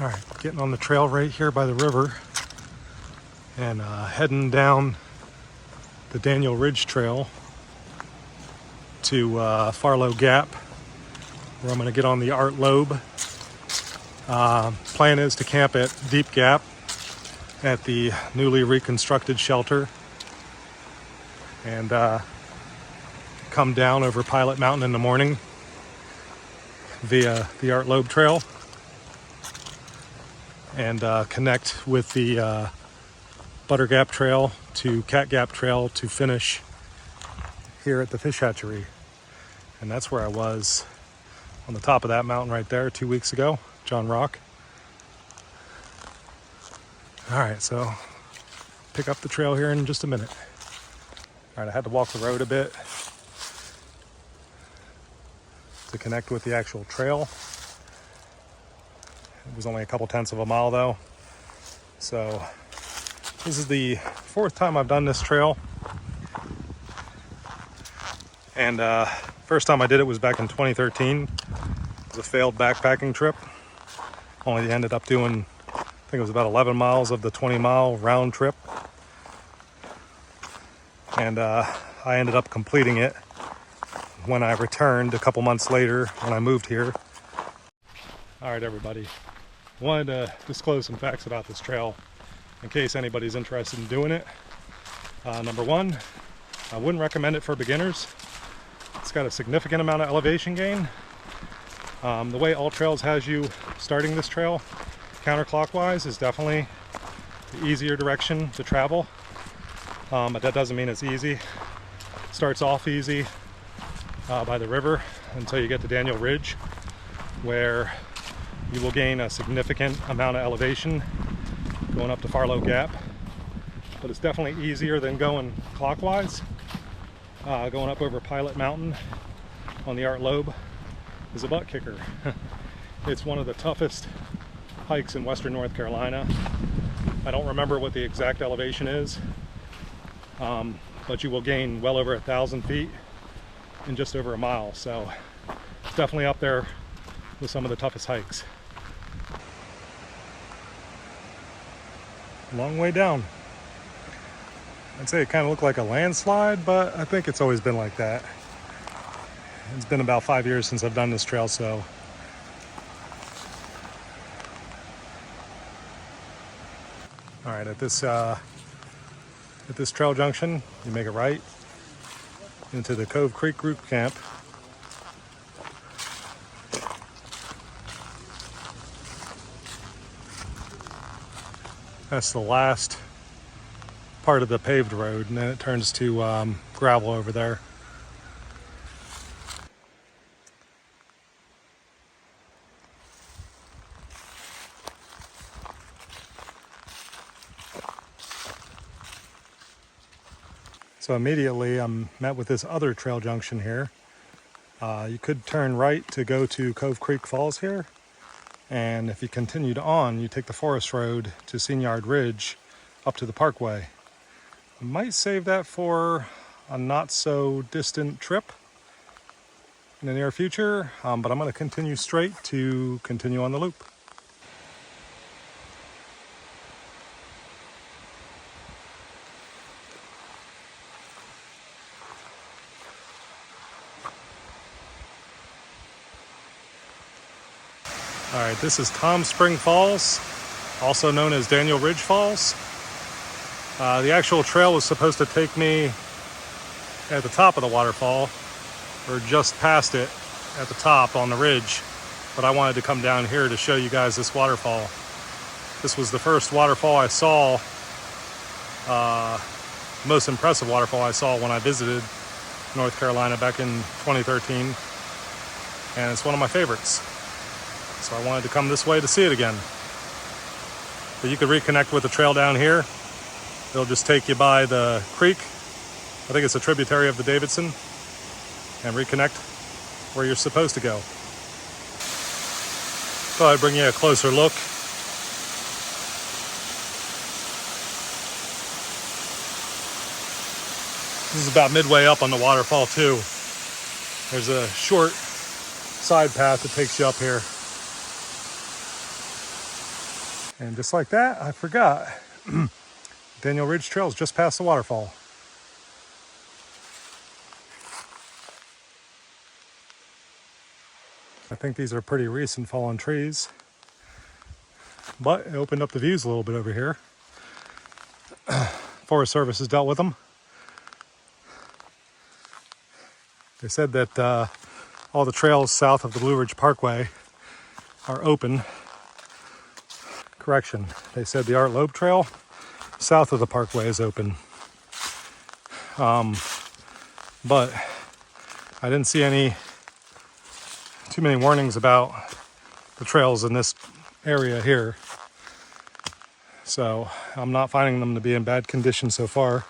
All right, getting on the trail right here by the river and heading down the Daniel Ridge Trail to Farlow Gap, where I'm going to get on the Art Loeb. Plan is to camp at Deep Gap at the newly reconstructed shelter and come down over Pilot Mountain in the morning via the Art Loeb Trail and connect with the Butter Gap Trail to Cat Gap Trail to finish here at the fish hatchery. And that's where I was on the top of that mountain right there 2 weeks ago, John Rock. All right, so pick up the trail here in just a minute. All right, I had to walk the road a bit to connect with the actual trail. It was only a couple tenths of a mile though. So this is the fourth time I've done this trail. And first time I did it was back in 2013. It was a failed backpacking trip. Only ended up doing, I think it was about 11 miles of the 20-mile round trip. And I ended up completing it when I returned a couple months later when I moved here. All right, everybody. Wanted to disclose some facts about this trail in case anybody's interested in doing it. Number one, I wouldn't recommend it for beginners. It's got a significant amount of elevation gain. The way All Trails has you starting this trail counterclockwise is definitely the easier direction to travel. But that doesn't mean it's easy. It starts off easy by the river until you get to Daniel Ridge, where you will gain a significant amount of elevation going up to Farlow Gap. But it's definitely easier than going clockwise. Going up over Pilot Mountain on the Art Loeb is a butt kicker. It's one of the toughest hikes in western North Carolina. I don't remember what the exact elevation is, but you will gain well over 1,000 feet in just over a mile. So it's definitely up there with some of the toughest hikes. Long way down. I'd say it kind of looked like a landslide, but I think it's always been like that. It's been about 5 years since I've done this trail, so. All right, at this trail junction, you make a right into the Cove Creek Group Camp. That's the last part of the paved road, and then it turns to gravel over there. So immediately I'm met with this other trail junction here. You could turn right to go to Cove Creek Falls here. And if you continued on, you take the forest road to Seniard Ridge up to the Parkway. I might save that for a not so distant trip in the near future, but I'm going to continue straight to continue on the loop. All right, this is Tom Spring Falls, also known as Daniel Ridge Falls. The actual trail was supposed to take me at the top of the waterfall, or just past it at the top on the ridge, but I wanted to come down here to show you guys this waterfall. This was the first waterfall I saw, most impressive waterfall I saw when I visited North Carolina back in 2013, and it's one of my favorites. So I wanted to come this way to see it again. But you could reconnect with the trail down here. It'll just take you by the creek. I think it's a tributary of the Davidson, and reconnect where you're supposed to go. Thought I'd bring you a closer look. This is about midway up on the waterfall too. There's a short side path that takes you up here. And just like that, I forgot. Daniel Ridge Trail is just past the waterfall. I think these are pretty recent fallen trees, but it opened up the views a little bit over here. Forest Service has dealt with them. They said that all the trails south of the Blue Ridge Parkway are open. Correction, they said the Art Loeb Trail south of the parkway is open. But I didn't see too many warnings about the trails in this area here. So I'm not finding them to be in bad condition so far.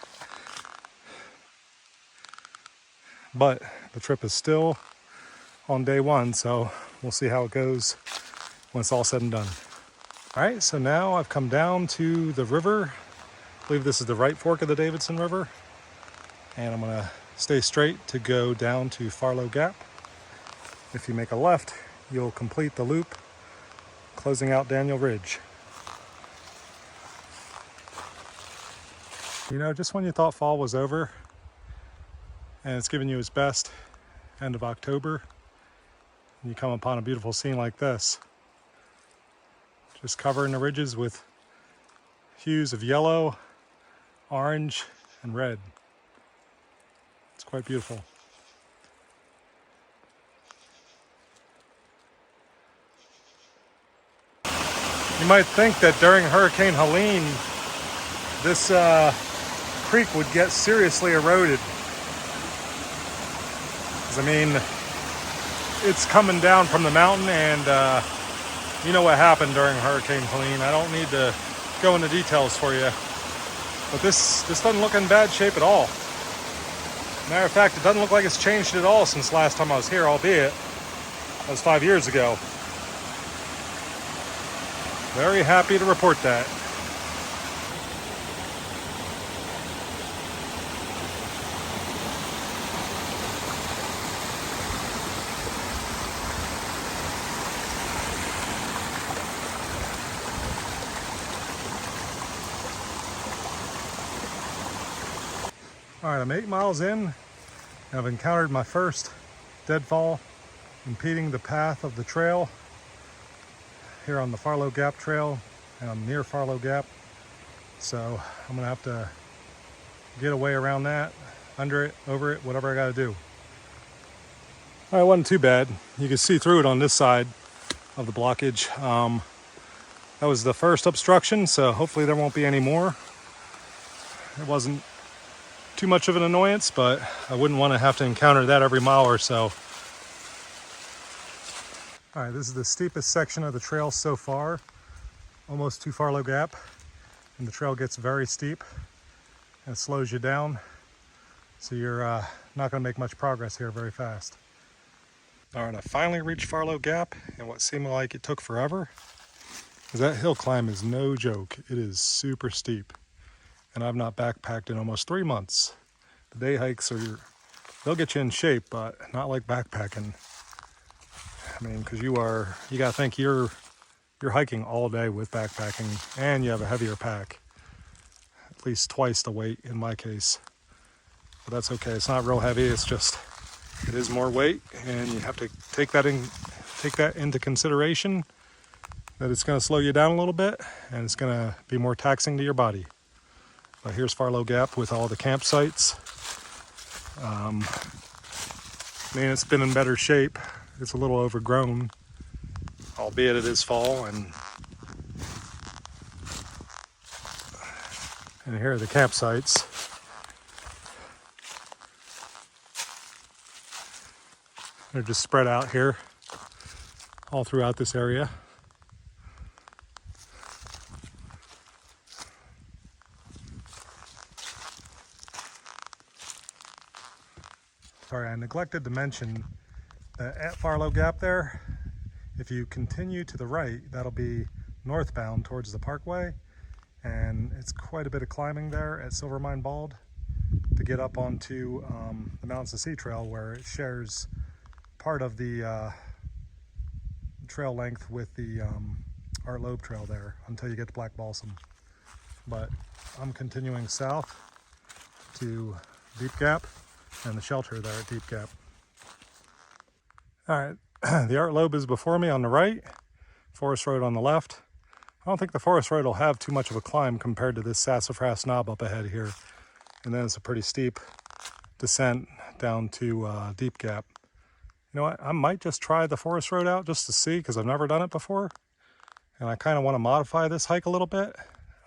But the trip is still on day one, so we'll see how it goes when it's all said and done. All right, so now I've come down to the river. I believe this is the right fork of the Davidson River. And I'm gonna stay straight to go down to Farlow Gap. If you make a left, you'll complete the loop, closing out Daniel Ridge. You know, just when you thought fall was over and it's giving you its best, end of October, and you come upon a beautiful scene like this. Just covering the ridges with hues of yellow, orange, and red. It's quite beautiful. You might think that during Hurricane Helene, this creek would get seriously eroded. 'Cause, I mean, it's coming down from the mountain, and you know what happened during Hurricane Helene. I don't need to go into details for you, but this doesn't look in bad shape at all. Matter of fact, it doesn't look like it's changed at all since last time I was here, albeit that was 5 years ago. Very happy to report that. All right, I'm 8 miles in, and I've encountered my first deadfall impeding the path of the trail here on the Farlow Gap Trail, and I'm near Farlow Gap, so I'm gonna have to get a way around that, under it, over it, whatever I gotta do. All right, it wasn't too bad. You can see through it on this side of the blockage. That was the first obstruction, so hopefully there won't be any more. It wasn't too much of an annoyance, but I wouldn't want to have to encounter that every mile or so. All right, this is the steepest section of the trail so far, almost to Farlow Gap, and the trail gets very steep and it slows you down, so you're not going to make much progress here very fast. All right, I finally reached Farlow Gap, and what seemed like it took forever, because that hill climb is no joke. It is super steep, and I've not backpacked in almost 3 months. The day hikes they'll get you in shape, but not like backpacking. I mean, because you gotta think you're hiking all day with backpacking, and you have a heavier pack, at least twice the weight in my case. But that's okay. It's not real heavy. It's just it is more weight, and you have to take that into consideration. That it's going to slow you down a little bit, and it's going to be more taxing to your body. But here's Farlow Gap with all the campsites. I mean, it's been in better shape. It's a little overgrown, albeit it is fall, and here are the campsites. They're just spread out here all throughout this area. Sorry, I neglected to mention that at Farlow Gap there, if you continue to the right, that'll be northbound towards the parkway, and it's quite a bit of climbing there at Silvermine Bald to get up onto the Mountains to Sea Trail, where it shares part of the trail length with the Art Loeb trail there until you get to Black Balsam. But I'm continuing south to Deep Gap and the shelter there at Deep Gap. All right, the Art Loeb is before me on the right, Forest Road on the left. I don't think the Forest Road will have too much of a climb compared to this Sassafras Knob up ahead here. And then it's a pretty steep descent down to Deep Gap. You know what, I might just try the Forest Road out just to see, because I've never done it before. And I kind of want to modify this hike a little bit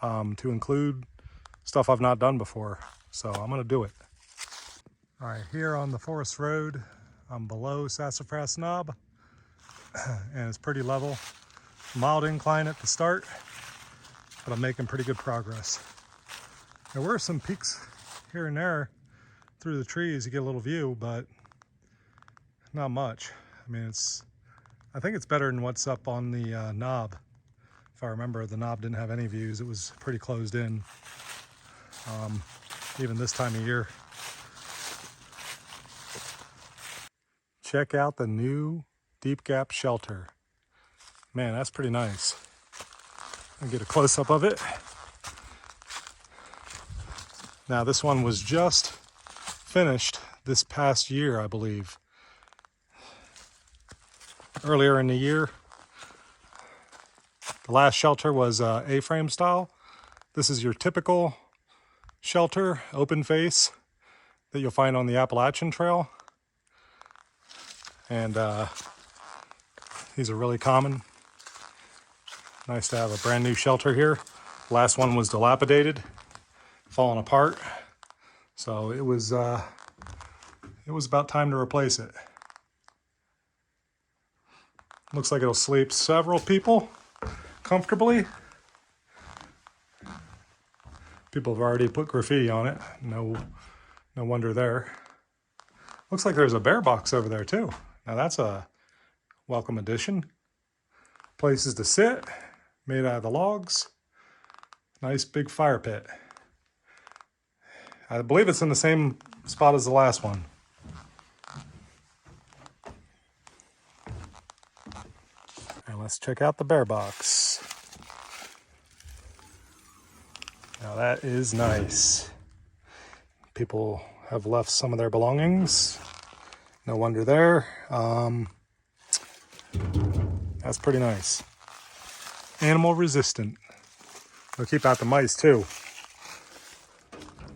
to include stuff I've not done before. So I'm going to do it. All right, here on the Forest Road, I'm below Sassafras Knob, and it's pretty level. Mild incline at the start, but I'm making pretty good progress. There were some peaks here and there through the trees. You get a little view, but not much. I mean, I think it's better than what's up on the knob. If I remember, the knob didn't have any views. It was pretty closed in, even this time of year. Check out the new Deep Gap shelter. Man, that's pretty nice. I'll get a close-up of it. Now, this one was just finished this past year, I believe. Earlier in the year. The last shelter was A-frame style. This is your typical shelter, open face, that you'll find on the Appalachian Trail. And these are really common. Nice to have a brand new shelter here. Last one was dilapidated, falling apart. So it was about time to replace it. Looks like it'll sleep several people comfortably. People have already put graffiti on it. No wonder there. Looks like there's a bear box over there too. Now that's a welcome addition. Places to sit, made out of the logs. Nice big fire pit. I believe it's in the same spot as the last one. And let's check out the bear box. Now that is nice. People have left some of their belongings. No wonder there. That's pretty nice. Animal resistant. They'll keep out the mice too.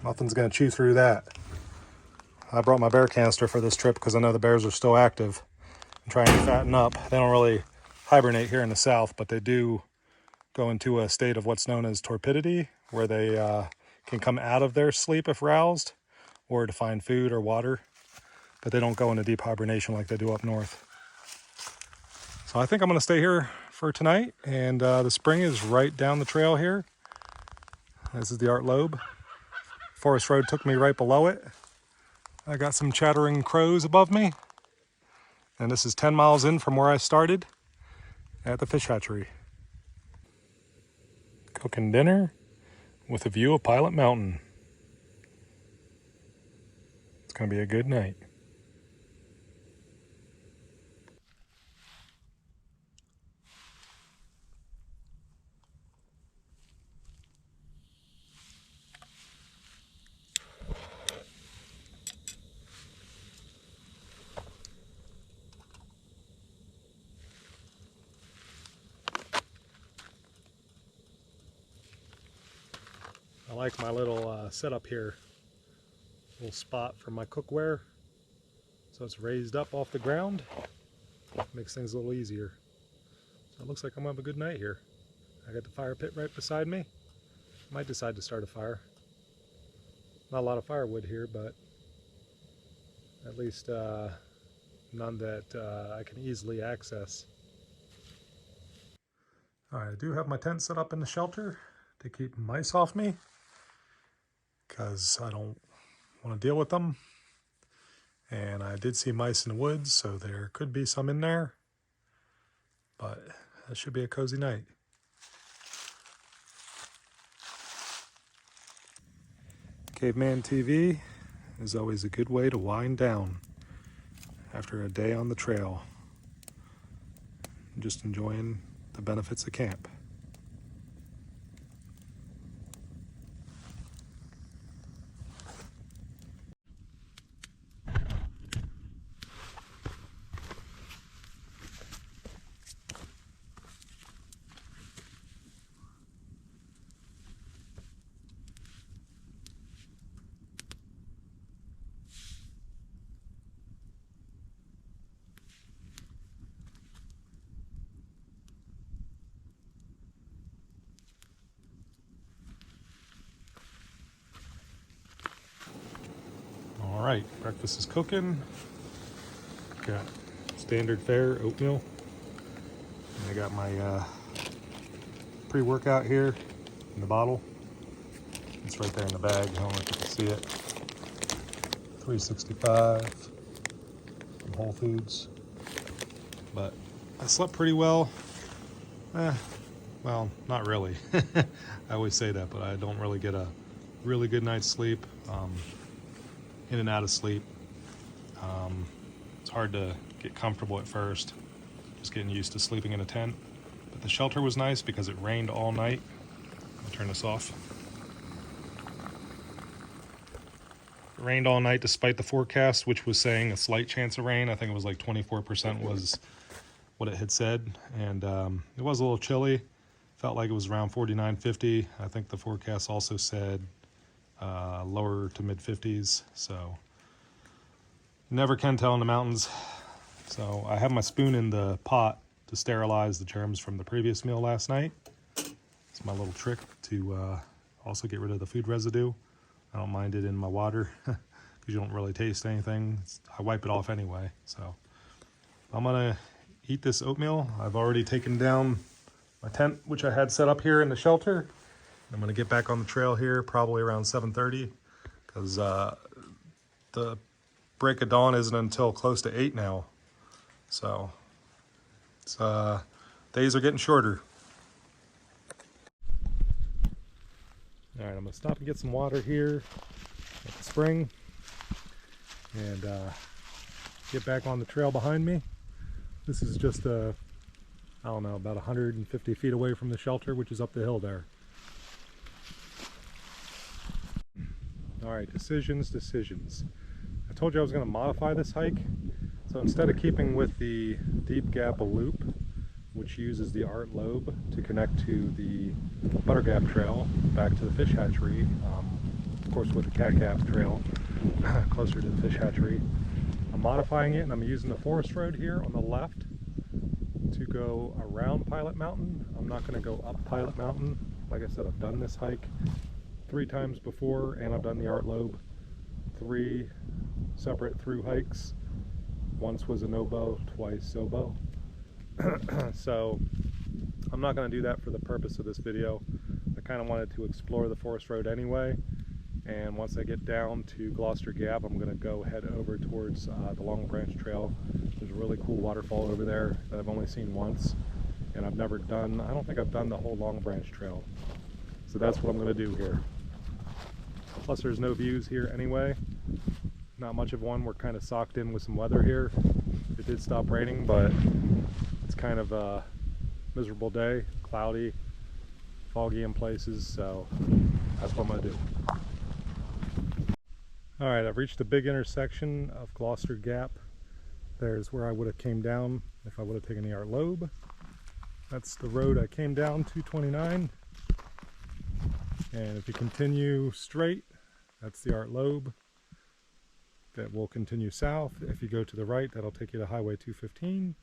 Nothing's gonna chew through that. I brought my bear canister for this trip because I know the bears are still active and trying to fatten up. They don't really hibernate here in the south, but they do go into a state of what's known as torpidity, where they can come out of their sleep if roused, or to find food or water, but they don't go into deep hibernation like they do up north. So I think I'm gonna stay here for tonight, and the spring is right down the trail here. This is the Art Loeb. Forest Road took me right below it. I got some chattering crows above me, and this is 10 miles in from where I started at the fish hatchery. Cooking dinner with a view of Pilot Mountain. It's gonna be a good night. I like my little setup here. Little spot for my cookware. So it's raised up off the ground. Makes things a little easier. So it looks like I'm gonna have a good night here. I got the fire pit right beside me. Might decide to start a fire. Not a lot of firewood here, but at least none that I can easily access. All right, I do have my tent set up in the shelter to keep mice off me, because I don't want to deal with them. And I did see mice in the woods, so there could be some in there, but that should be a cozy night. Caveman TV is always a good way to wind down after a day on the trail. Just enjoying the benefits of camp. All right, breakfast is cooking. Got standard fare oatmeal. And I got my pre-workout here in the bottle. It's right there in the bag. I don't know if you can see it. $3.65 from Whole Foods. But I slept pretty well. Well, not really. I always say that, but I don't really get a really good night's sleep. In and out of sleep. It's hard to get comfortable at first, just getting used to sleeping in a tent. But the shelter was nice because it rained all night. I'll turn this off. It rained all night despite the forecast, which was saying a slight chance of rain. I think it was like 24% was what it had said. And it was a little chilly. Felt like it was around 49, 50. I think the forecast also said lower to mid 50s, so never can tell in the mountains. So I have my spoon in the pot to sterilize the germs from the previous meal last night. It's my little trick to also get rid of the food residue. I don't mind it in my water because you don't really taste anything. I wipe it off anyway. So I'm gonna eat this oatmeal. I've already taken down my tent, which I had set up here in the shelter. I'm going to get back on the trail here probably around 7:30 because the break of dawn isn't until close to 8 now. So it's, days are getting shorter. All right, I'm going to stop and get some water here at the spring and get back on the trail behind me. This is just, I don't know, about 150 feet away from the shelter, which is up the hill there. All right, decisions. I told you I was going to modify this hike. So instead of keeping with the Deep Gap Loop, which uses the Art Loeb to connect to the Butter Gap Trail back to the fish hatchery, of course with the Cat Gap Trail closer to the fish hatchery, I'm modifying it and I'm using the forest road here on the left to go around Pilot Mountain. I'm not going to go up Pilot Mountain. Like I said, I've done this hike 3 times before, and I've done the Art Loeb 3 separate through hikes. Once was a no-bow, twice so-bow. So I'm not going to do that for the purpose of this video. I kind of wanted to explore the forest road anyway, and once I get down to Gloucester Gap, I'm going to go head over towards the Long Branch Trail. There's a really cool waterfall over there that I've only seen once, and I've never done. I don't think I've done the whole Long Branch Trail. So that's what I'm going to do here. Plus there's no views here anyway. Not much of one. We're kind of socked in with some weather here. It did stop raining, but it's kind of a miserable day. Cloudy, foggy in places, so that's what I'm going to do. Alright, I've reached a big intersection of Gloucester Gap. There's where I would have came down if I would have taken the Art Loeb. That's the road I came down, 229. And if you continue straight, that's the Art Loeb. That will continue south. If you go to the right, that'll take you to Highway 215.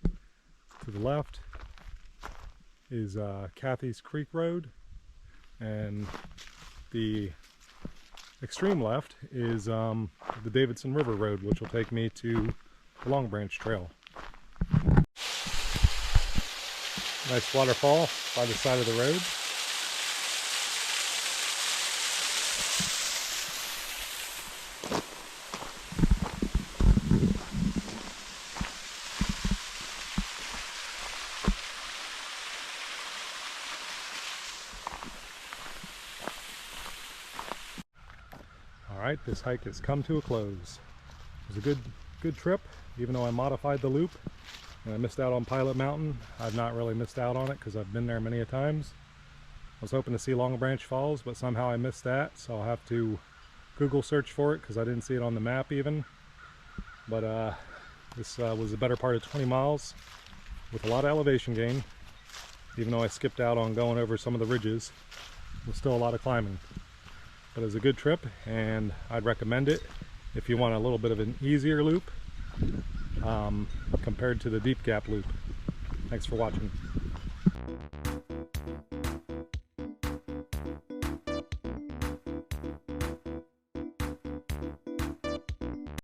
To the left is Cathy's Creek Road. And the extreme left is the Davidson River Road, which will take me to the Long Branch Trail. Nice waterfall by the side of the road. Alright, this hike has come to a close. It was a good trip, even though I modified the loop And I missed out on Pilot Mountain. I've not really missed out on it because I've been there many a times. I was hoping to see Long Branch Falls, but somehow I missed that, so I'll have to Google search for it because I didn't see it on the map even. But this was the better part of 20 miles with a lot of elevation gain. Even though I skipped out on going over some of the ridges, there's still a lot of climbing. But it was a good trip, and I'd recommend it if you want a little bit of an easier loop compared to the Deep Gap loop. Thanks for watching.